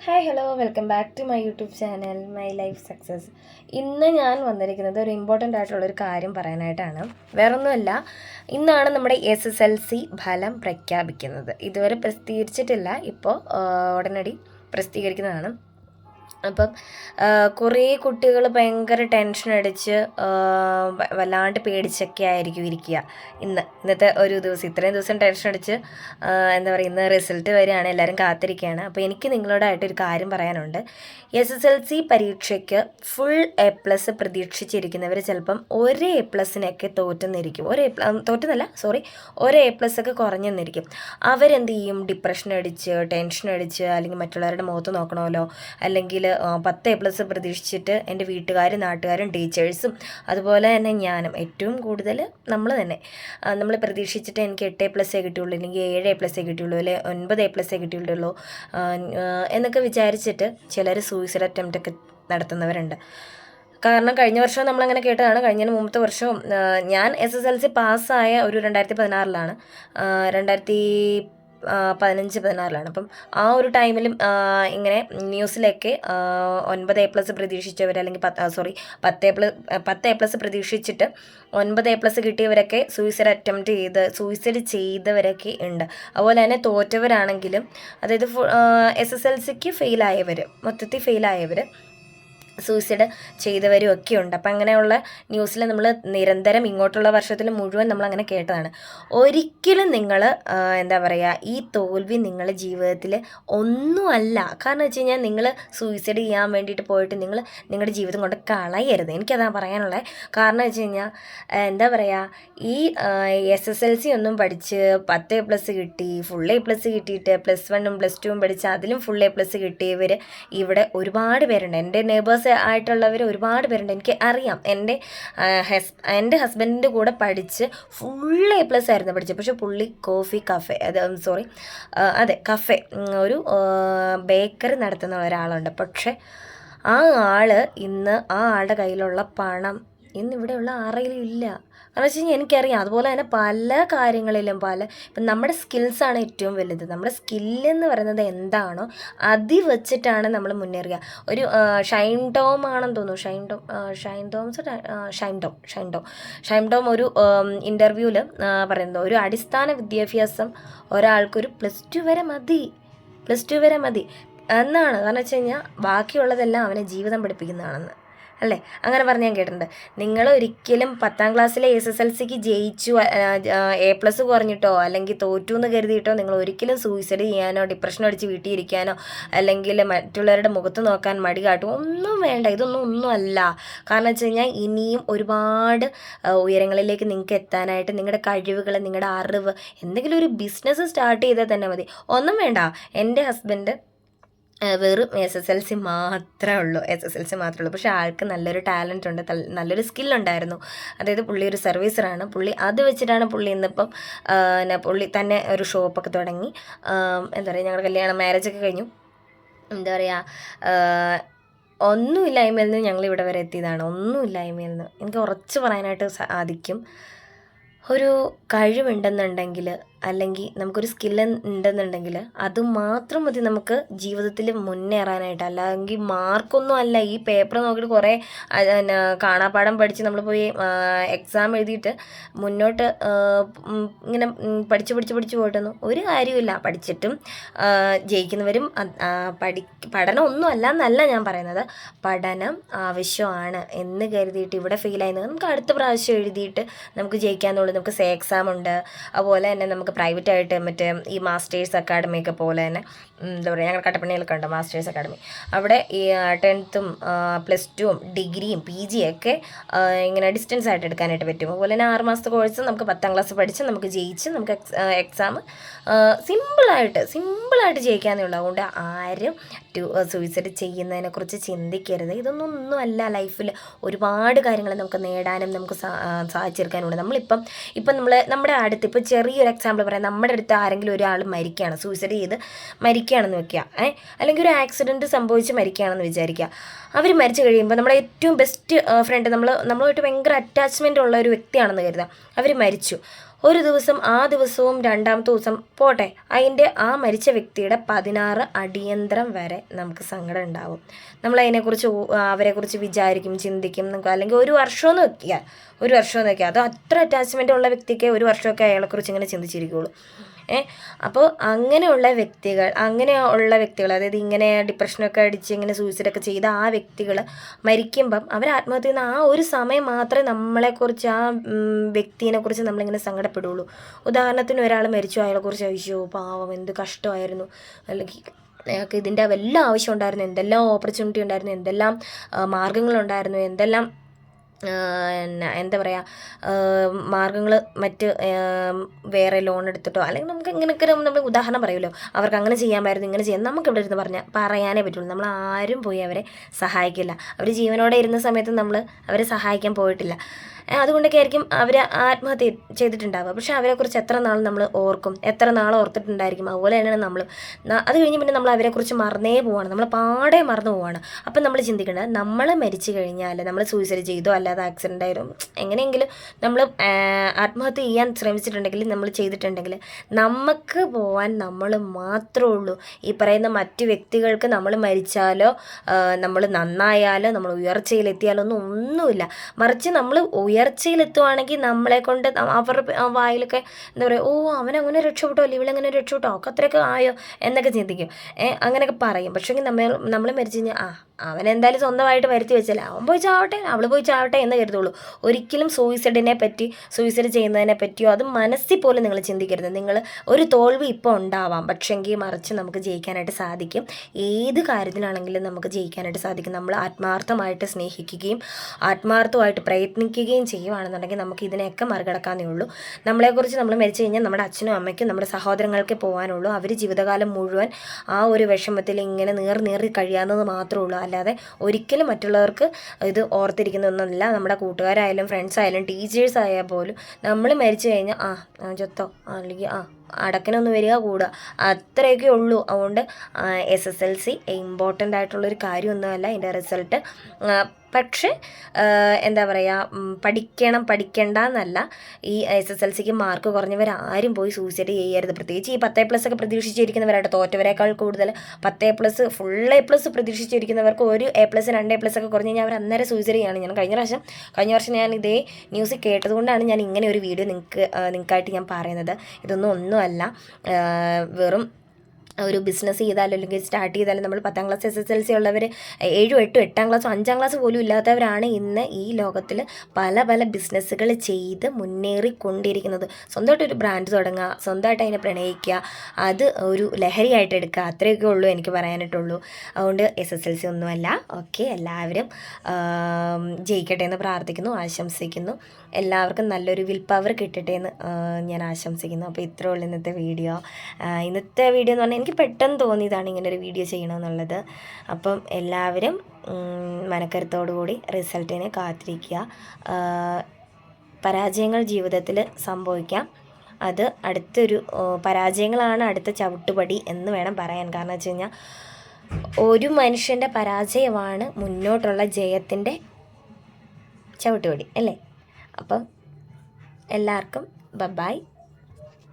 Hi hello welcome back to my YouTube channel my life success. ഇന്ന് ഞാൻ വന്നിരിക്കുന്നത് ഒരു ഇമ്പോർട്ടൻ്റ് ആയിട്ടുള്ളൊരു കാര്യം പറയാനായിട്ടാണ്. വേറൊന്നുമല്ല, ഇന്നാണ് നമ്മുടെ SSLC ഫലം പ്രഖ്യാപിക്കുന്നത്. ഇതുവരെ പ്രസിദ്ധീകരിച്ചിട്ടില്ല, ഇപ്പോൾ ഉടനടി പ്രസിദ്ധീകരിക്കുന്നതാണ്. അപ്പം കുറേ കുട്ടികൾ ഭയങ്കര ടെൻഷൻ അടിച്ച് വല്ലാണ്ട് പേടിച്ചൊക്കെ ആയിരിക്കും ഇരിക്കുക. ഇന്നത്തെ ഒരു ദിവസം ഇത്രയും ദിവസം ടെൻഷൻ അടിച്ച് എന്താ പറയുക, ഇന്ന് റിസൾട്ട് വരികയാണ്, എല്ലാവരും കാത്തിരിക്കുകയാണ്. അപ്പോൾ എനിക്ക് നിങ്ങളോടായിട്ടൊരു കാര്യം പറയാനുണ്ട്. SSLC പരീക്ഷയ്ക്ക് ഫുൾ A+ പ്രതീക്ഷിച്ചിരിക്കുന്നവർ ചിലപ്പം ഒരു A+നൊക്കെ തോറ്റുന്നിരിക്കും. ഒരു A+ ഒക്കെ കുറഞ്ഞെന്നിരിക്കും. അവരെന്ത് ചെയ്യും? ഡിപ്രഷൻ അടിച്ച്, ടെൻഷൻ അടിച്ച്, അല്ലെങ്കിൽ മറ്റുള്ളവരുടെ മുഖത്ത് നോക്കണമല്ലോ, അല്ലെങ്കിൽ 10 A+ പ്രതീക്ഷിച്ചിട്ട് എൻ്റെ വീട്ടുകാരും നാട്ടുകാരും ടീച്ചേഴ്സും അതുപോലെ തന്നെ ഞാനും ഏറ്റവും കൂടുതൽ നമ്മൾ പ്രതീക്ഷിച്ചിട്ട് എനിക്ക് 8 A+ കിട്ടിയുള്ളൂ, അല്ലെങ്കിൽ 7 A+ കിട്ടിയുള്ളൂ, അല്ലെങ്കിൽ 9 A+ കിട്ടിയുള്ളൂ എന്നൊക്കെ വിചാരിച്ചിട്ട് ചിലർ സൂയിസൈഡ് അറ്റംപ്റ്റ് ഒക്കെ നടത്തുന്നവരുണ്ട്. കാരണം കഴിഞ്ഞ വർഷവും നമ്മളങ്ങനെ കേട്ടതാണ്. കഴിഞ്ഞതിന് മുമ്പത്തെ വർഷവും ഞാൻ SSLC പാസ്സായ ഒരു 2016-ലാണ്, 2015-16-ലാണ്. അപ്പം ആ ഒരു ടൈമിലും ഇങ്ങനെ ന്യൂസിലൊക്കെ 9 A+ പ്രതീക്ഷിച്ചവർ, അല്ലെങ്കിൽ 10 A+ പ്രതീക്ഷിച്ചിട്ട് 9 A+ കിട്ടിയവരൊക്കെ സൂയിസൈഡ് ചെയ്തവരൊക്കെ ഉണ്ട്. അതുപോലെ തന്നെ തോറ്റവരാണെങ്കിലും, അതായത് SSLCക്ക് മൊത്തത്തിൽ ഫെയിലായവർ സൂയിസൈഡ് ചെയ്തവരും ഒക്കെ ഉണ്ട്. അപ്പം അങ്ങനെയുള്ള ന്യൂസിൽ നമ്മൾ നിരന്തരം ഇങ്ങോട്ടുള്ള വർഷത്തിൽ മുഴുവൻ നമ്മളങ്ങനെ കേട്ടതാണ്. ഒരിക്കലും നിങ്ങൾ എന്താ പറയുക, ഈ തോൽവി നിങ്ങളുടെ ജീവിതത്തിൽ ഒന്നുമല്ല. കാരണം വെച്ച് കഴിഞ്ഞാൽ നിങ്ങൾ സൂയിസൈഡ് ചെയ്യാൻ വേണ്ടിയിട്ട് പോയിട്ട് നിങ്ങളുടെ ജീവിതം കൊണ്ട് കളയരുത്. എനിക്കതാണ് പറയാനുള്ളത്. കാരണം വെച്ച് കഴിഞ്ഞാൽ എന്താ പറയുക, ഈ SSLC ഒന്നും പഠിച്ച് 10 A+ കിട്ടി, ഫുൾ A+ കിട്ടിയിട്ട് +1ഉം +2ഉം പഠിച്ച് അതിലും ഫുൾ A+ കിട്ടിയവർ ഇവിടെ ഒരുപാട് പേരുണ്ട്. എൻ്റെ നെയ്ബേഴ്സ് ആയിട്ടുള്ളവർ ഒരുപാട് പേരുണ്ട്. എനിക്ക് അറിയാം. എൻ്റെ ഹസ്ബൻഡിൻ്റെ കൂടെ പഠിച്ച് ഫുൾ A+ ആയിരുന്നു പഠിച്ചത്. പക്ഷെ പുള്ളി കഫേ ഒരു ബേക്കറി നടത്തുന്ന ഒരാളുണ്ട്. പക്ഷെ ആ ആളുടെ കയ്യിലുള്ള പണം ഇന്നിവിടെയുള്ള ആരെങ്കിലും ഇല്ല. കാരണം വെച്ച് കഴിഞ്ഞാൽ എനിക്കറിയാം. അതുപോലെ തന്നെ പല കാര്യങ്ങളിലും ഇപ്പം നമ്മുടെ സ്കിൽസാണ് ഏറ്റവും വലുത്. നമ്മുടെ സ്കില്ലെന്ന് പറയുന്നത് എന്താണോ അത് വെച്ചിട്ടാണ് നമ്മൾ മുന്നേറുക. ഒരു ഷൈൻ ടോം ആണെന്ന് തോന്നുന്നു, ഷൈൻ ടോം ഒരു ഇൻ്റർവ്യൂവിൽ പറയുന്നത്, ഒരു അടിസ്ഥാന വിദ്യാഭ്യാസം ഒരാൾക്കൊരു +2 വരെ മതി എന്നാണ്. കാരണം വെച്ച് കഴിഞ്ഞാൽ ബാക്കിയുള്ളതെല്ലാം അവനെ ജീവിതം പഠിപ്പിക്കുന്നതാണെന്ന്, അല്ലേ? അങ്ങനെ പറഞ്ഞ് ഞാൻ കേട്ടിട്ടുണ്ട്. നിങ്ങൾ ഒരിക്കലും 10ാം ക്ലാസ്സിലെ SSLCക്ക് ജയിച്ചു A+ കുറഞ്ഞിട്ടോ അല്ലെങ്കിൽ തോറ്റു എന്ന് കരുതിയിട്ടോ നിങ്ങൾ ഒരിക്കലും സൂയിസൈഡ് ചെയ്യാനോ ഡിപ്രഷൻ അടിച്ച് വീട്ടിൽ ഇരിക്കാനോ അല്ലെങ്കിൽ മറ്റുള്ളവരുടെ മുഖത്ത് നോക്കാൻ മടി കാട്ടുമോ ഒന്നും വേണ്ട. ഒന്നും അല്ല. കാരണം വെച്ച് കഴിഞ്ഞാൽ ഇനിയും ഒരുപാട് ഉയരങ്ങളിലേക്ക് നിങ്ങൾക്ക് എത്താനായിട്ട് നിങ്ങളുടെ കഴിവുകൾ, നിങ്ങളുടെ അറിവ്, എന്തെങ്കിലും ഒരു ബിസിനസ് സ്റ്റാർട്ട് ചെയ്താൽ തന്നെ മതി. ഒന്നും വേണ്ട. എൻ്റെ ഹസ്ബൻഡ് വെറും SSLC മാത്രമേ ഉള്ളൂ. പക്ഷേ ആൾക്ക് നല്ലൊരു ടാലൻ്റ് ഉണ്ട്, നല്ലൊരു സ്കില്ലുണ്ടായിരുന്നു. അതായത് പുള്ളി ഒരു സർവീസറാണ്. പുള്ളി അത് വെച്ചിട്ടാണ് ഇന്നിപ്പം പുള്ളി തന്നെ ഒരു ഷോപ്പൊക്കെ തുടങ്ങി. എന്താ പറയുക, ഞങ്ങളുടെ മാരേജൊക്കെ കഴിഞ്ഞു. എന്താ പറയുക, ഒന്നുമില്ലായ്മയിൽ നിന്ന് ഞങ്ങളിവിടെ വരെ എത്തിയതാണ്. ഒന്നുമില്ലായ്മയിൽ നിന്ന് എനിക്ക് ഉറച്ച് പറയാനായിട്ട് സാധിക്കും. ഒരു കഴിവുണ്ടെന്നുണ്ടെങ്കിൽ, അല്ലെങ്കിൽ നമുക്കൊരു സ്കില്ല് ഉണ്ടെന്നുണ്ടെങ്കിൽ അത് മാത്രം മതി നമുക്ക് ജീവിതത്തിൽ മുന്നേറാനായിട്ട്. അല്ലെങ്കിൽ മാർക്കൊന്നും അല്ല. ഈ പേപ്പർ നോക്കിയിട്ട് കുറേ കാണാപ്പാഠം പഠിച്ച് നമ്മൾ പോയി എക്സാം എഴുതിയിട്ട് മുന്നോട്ട് ഇങ്ങനെ പഠിച്ച് പോയിട്ടൊന്നും ഒരു കാര്യമില്ല. പഠിച്ചിട്ടും ജയിക്കുന്നവരും പഠനം ഒന്നും അല്ല എന്നല്ല ഞാൻ പറയുന്നത്. പഠനം ആവശ്യമാണ് എന്ന് കരുതിയിട്ട് ഇവിടെ ഫെയിലായിരുന്നത് നമുക്ക് അടുത്ത പ്രാവശ്യം എഴുതിയിട്ട് നമുക്ക് ജയിക്കാമെന്നുള്ളത്. നമുക്ക് എക്സാം ഉണ്ട്. അതുപോലെ തന്നെ നമുക്ക് പ്രൈവറ്റായിട്ട് മറ്റേ ഈ മാസ്റ്റേഴ്സ് അക്കാഡമിയൊക്കെ പോലെ തന്നെ എന്താ പറയുക, ഞങ്ങൾ കട്ടപ്പനയിലൊക്കെ ഉണ്ട് മാസ്റ്റേഴ്സ് അക്കാഡമി. അവിടെ ഈ 10th +2 ഡിഗ്രിയും PG ഒക്കെ ഇങ്ങനെ ഡിസ്റ്റൻസ് ആയിട്ട് എടുക്കാനായിട്ട് പറ്റും. അതുപോലെ തന്നെ 6 മാസത്തെ കോഴ്സ് നമുക്ക് 10ാം ക്ലാസ് പഠിച്ച് നമുക്ക് ജയിച്ച് നമുക്ക് എക്സാം സിമ്പിളായിട്ട് ജയിക്കാമെന്നേ ഉള്ളൂ. അതുകൊണ്ട് ആരും സൂയിസൈഡ് ചെയ്യുന്നതിനെക്കുറിച്ച് ചിന്തിക്കരുത്. ഒന്നും അല്ല. ലൈഫിൽ ഒരുപാട് കാര്യങ്ങൾ നമുക്ക് നേടാനും നമുക്ക് സാധിച്ചെടുക്കാനുണ്ട്. ഇപ്പം നമ്മുടെ അടുത്ത് ഇപ്പോൾ ചെറിയൊരു എക്സാമ്പിൾ പറയാം. നമ്മുടെ അടുത്ത് ആരെങ്കിലും ഒരാൾ മരിക്കുകയാണ്, സൂയിസൈഡ് ചെയ്ത് മരിക്കുകയാണെന്ന് വെക്കുക, അല്ലെങ്കിൽ ഒരു ആക്സിഡൻറ്റ് സംഭവിച്ച് മരിക്കുകയാണെന്ന് വിചാരിക്കുക. അവർ മരിച്ചു കഴിയുമ്പോൾ നമ്മുടെ ഏറ്റവും ബെസ്റ്റ് ഫ്രണ്ട്, നമ്മളുമായിട്ട് ഭയങ്കര അറ്റാച്ച്മെൻ്റ് ഉള്ള ഒരു വ്യക്തിയാണെന്ന് കരുതാം. അവർ മരിച്ചു. ഒരു ദിവസം ആ ദിവസവും രണ്ടാമത്തെ ദിവസം പോട്ടെ, അതിൻ്റെ ആ മരിച്ച വ്യക്തിയുടെ 16 അടിയന്തരം വരെ നമുക്ക് സങ്കടം ഉണ്ടാവും. നമ്മളതിനെക്കുറിച്ച് അവരെക്കുറിച്ച് വിചാരിക്കും, ചിന്തിക്കും. അല്ലെങ്കിൽ ഒരു വർഷമെന്ന് വെക്കുക, അത് അത്ര അറ്റാച്ച്മെൻ്റ് ഉള്ള വ്യക്തിക്ക് ഒരു വർഷമൊക്കെ അയാളെക്കുറിച്ച് ഇങ്ങനെ ചിന്തിച്ചിരിക്കുകയുള്ളൂ. അപ്പോൾ അങ്ങനെയുള്ള വ്യക്തികൾ അതായത് ഇങ്ങനെ ഡിപ്രഷനൊക്കെ അടിച്ച് ഇങ്ങനെ സൂയിസൈഡൊക്കെ ചെയ്ത ആ വ്യക്തികൾ മരിക്കുമ്പം അവർ ആത്മഹത്യ ചെയ്യുന്ന ആ ഒരു സമയം മാത്രമേ നമ്മളെക്കുറിച്ച് ആ വ്യക്തിനെക്കുറിച്ച് നമ്മളിങ്ങനെ സങ്കടപ്പെടുകയുള്ളൂ. ഉദാഹരണത്തിന് ഒരാൾ മരിച്ചു, അയാളെക്കുറിച്ച് അയ്യോ പാവം എന്ത് കഷ്ടമായിരുന്നു, അല്ലെങ്കിൽ അയാൾക്ക് ഇതിൻ്റെ വല്ല ആവശ്യം ഉണ്ടായിരുന്നു, എന്തെല്ലാം ഓപ്പർച്യൂണിറ്റി ഉണ്ടായിരുന്നു, എന്തെല്ലാം മാർഗങ്ങളുണ്ടായിരുന്നു, എന്തെല്ലാം എന്താ പറയുക മാർഗങ്ങൾ മറ്റ് വേറെ ലോൺ എടുത്തിട്ടോ അല്ലെങ്കിൽ നമുക്ക് ഇങ്ങനെയൊക്കെ നമ്മൾ ഉദാഹരണം പറയുമല്ലോ, അവർക്ക് അങ്ങനെ ചെയ്യാമായിരുന്നു, ഇങ്ങനെ ചെയ്യാം, നമുക്ക് ഇവിടെ ഇരുന്ന് പറയാനേ പറ്റുള്ളൂ. നമ്മൾ ആരും പോയി അവരെ സഹായിക്കില്ല. അവർ ജീവനോടെ ഇരുന്ന സമയത്ത് നമ്മൾ അവരെ സഹായിക്കാൻ പോയിട്ടില്ല. അതുകൊണ്ടൊക്കെ ആയിരിക്കും അവർ ആത്മഹത്യ ചെയ്തിട്ടുണ്ടാവുക. പക്ഷേ അവരെക്കുറിച്ച് എത്ര നാൾ നമ്മൾ ഓർക്കും, എത്ര നാൾ ഓർത്തിട്ടുണ്ടായിരിക്കും. അതുപോലെ തന്നെയാണ് നമ്മൾ. അത് കഴിഞ്ഞ് പിന്നെ നമ്മൾ അവരെക്കുറിച്ച് മറന്നേ പോവാണ്, നമ്മൾ പാടെ മറന്നു പോവാണ്. അപ്പം നമ്മൾ ചിന്തിക്കേണ്ടത്, നമ്മൾ മരിച്ചു കഴിഞ്ഞാൽ നമ്മൾ സൂയിസൈഡ് ചെയ്തോ അല്ലാതെ ആക്സിഡൻ്റ് ആയാലും എങ്ങനെയെങ്കിലും നമ്മൾ ആത്മഹത്യ ചെയ്യാൻ ശ്രമിച്ചിട്ടുണ്ടെങ്കിൽ, നമ്മൾ ചെയ്തിട്ടുണ്ടെങ്കിൽ നമുക്ക് പോവാൻ നമ്മൾ മാത്രമേ ഉള്ളൂ. ഈ പറയുന്ന മറ്റു വ്യക്തികൾക്ക് നമ്മൾ മരിച്ചാലോ നമ്മൾ നന്നായാലോ നമ്മൾ ഉയർച്ചയിലെത്തിയാലോ ഒന്നുമില്ല. മറിച്ച് നമ്മൾ ഉയർച്ചയിലെത്തുവാണെങ്കിൽ നമ്മളെ കൊണ്ട് അവരുടെ വായിലൊക്കെ എന്താ പറയുക, ഓ അവനങ്ങനെ രക്ഷപ്പെട്ടോ, അല്ലെ ഇവളെങ്ങനെ രക്ഷപ്പെട്ടോ, ഒക്കെ അത്രയൊക്കെ ആയോ എന്നൊക്കെ ചിന്തിക്കും. അങ്ങനെയൊക്കെ പറയും. പക്ഷേ നമ്മൾ മരിച്ചു കഴിഞ്ഞാൽ അവനെന്തായാലും സ്വന്തമായിട്ട് വരുത്തി വെച്ചാൽ അവൻ പോയി ചാവട്ടെ, അവൾ പോയി ചാവട്ടെ എന്ന് കരുതുള്ളൂ. ഒരിക്കലും സൂയിസൈഡ് ചെയ്യുന്നതിനെ പറ്റിയോ അത് മനസ്സിൽ പോലും നിങ്ങൾ ചിന്തിക്കരുത്. നിങ്ങൾ ഒരു തോൽവി ഇപ്പോൾ ഉണ്ടാവാം, പക്ഷെങ്കിൽ മറിച്ച് നമുക്ക് ജയിക്കാനായിട്ട് സാധിക്കും. ഏത് കാര്യത്തിലാണെങ്കിലും നമുക്ക് ജയിക്കാനായിട്ട് സാധിക്കും. നമ്മൾ ആത്മാർത്ഥമായിട്ട് സ്നേഹിക്കുകയും ആത്മാർത്ഥമായിട്ട് പ്രയത്നിക്കുകയും ചെയ്യുവാണെന്നുണ്ടെങ്കിൽ നമുക്ക് ഇതിനെയൊക്കെ മറികടക്കാനേ ഉള്ളൂ. നമ്മളെക്കുറിച്ച് നമ്മൾ മരിച്ചു കഴിഞ്ഞാൽ നമ്മുടെ അച്ഛനും അമ്മയ്ക്കും നമ്മുടെ സഹോദരങ്ങൾക്ക് പോകാനുള്ളൂ. അവർ ജീവിതകാലം മുഴുവൻ ആ ഒരു വിഷമത്തിൽ ഇങ്ങനെ നീറി കഴിയാവുന്നത് മാത്രമേ ഉള്ളൂ. അല്ലാതെ ഒരിക്കലും മറ്റുള്ളവർക്ക് ഇത് ഓർത്തിരിക്കുന്നൊന്നുമില്ല. നമ്മുടെ കൂട്ടുകാരായാലും ഫ്രണ്ട്സായാലും ടീച്ചേഴ്സ് ആയാൽ പോലും നമ്മൾ മരിച്ചു കഴിഞ്ഞാൽ ചത്തോ അല്ലെങ്കിൽ അടക്കനൊന്ന് വരിക കൂടുക അത്രയൊക്കെ ഉള്ളൂ. അതുകൊണ്ട് SSLC ഇമ്പോർട്ടൻ്റ് ആയിട്ടുള്ളൊരു കാര്യമൊന്നുമല്ല ഇതിൻ്റെ റിസൾട്ട്. പക്ഷേ എന്താ പറയുക, പഠിക്കണ്ട എന്നല്ല. ഈ SSLCക്ക് മാർക്ക് കുറഞ്ഞവരാരും പോയി സൂയിസൈഡ് ചെയ്യരുത്. പ്രത്യേകിച്ച് ഈ 10+ ഒക്കെ പ്രതീക്ഷിച്ചിരിക്കുന്നവരായിട്ട്, തോറ്റവരേക്കാൾ കൂടുതൽ 10+ ഫുൾ A+ പ്രതീക്ഷിച്ചിരിക്കുന്നവർക്ക് ഒരു A+, 2 A+ ഒക്കെ കുറഞ്ഞ് കഴിഞ്ഞാൽ അവർ അന്നേരം സൂയിസൈഡ് ചെയ്യുകയാണ്. ഞാൻ കഴിഞ്ഞ വർഷം ഞാൻ ഇതേ ന്യൂസ് കേട്ടതുകൊണ്ടാണ് ഞാൻ ഇങ്ങനെ ഒരു വീഡിയോ നിങ്ങൾക്കായിട്ട് ഞാൻ പറയുന്നത്. ഒന്നുമല്ല, വെറും ഒരു ബിസിനസ് ചെയ്താലും അല്ലെങ്കിൽ സ്റ്റാർട്ട് ചെയ്താലും നമ്മൾ 10ാം ക്ലാസ് SSLC ഉള്ളവർ 7, 8, 8ാം ക്ലാസ് 5ാം ക്ലാസ് പോലും ഇല്ലാത്തവരാണ് ഇന്ന് ഈ ലോകത്തിൽ പല ബിസിനസ്സുകൾ ചെയ്ത് മുന്നേറിക്കൊണ്ടിരിക്കുന്നത്. സ്വന്തമായിട്ടൊരു ബ്രാൻഡ് തുടങ്ങുക, സ്വന്തമായിട്ട് അതിനെ പ്രണയിക്കുക, അത് ഒരു ലഹരിയായിട്ട് എടുക്കുക, അത്രയൊക്കെ ഉള്ളൂ എനിക്ക് പറയാനായിട്ടുള്ളൂ. അതുകൊണ്ട് SSLC ഒന്നുമല്ല. ഓക്കെ, എല്ലാവരും ജയിക്കട്ടെ എന്ന് പ്രാർത്ഥിക്കുന്നു, ആശംസിക്കുന്നു. എല്ലാവർക്കും നല്ലൊരു വിൽ പവർ കിട്ടട്ടെ എന്ന് ഞാൻ ആശംസിക്കുന്നു. അപ്പോൾ ഇത്രേ ഉള്ളൂ ഇന്നത്തെ വീഡിയോ എന്ന് പറഞ്ഞാൽ എനിക്ക് പെട്ടെന്ന് തോന്നിയതാണ് ഇങ്ങനൊരു വീഡിയോ ചെയ്യണമെന്നുള്ളത്. അപ്പം എല്ലാവരും മനക്കരുത്തോടുകൂടി റിസൾട്ടിനെ കാത്തിരിക്കുക. പരാജയങ്ങൾ ജീവിതത്തിൽ സംഭവിക്കാം. അത് പരാജയങ്ങളാണ് അടുത്ത ചവിട്ടുപടി എന്ന് വേണം പറയാൻ. കാരണം വെച്ച് കഴിഞ്ഞാൽ ഒരു മനുഷ്യൻ്റെ പരാജയമാണ് മുന്നോട്ടുള്ള ജയത്തിൻ്റെ ചവിട്ടുപടി അല്ലേ. അപ്പം എല്ലാവർക്കും ബൈ.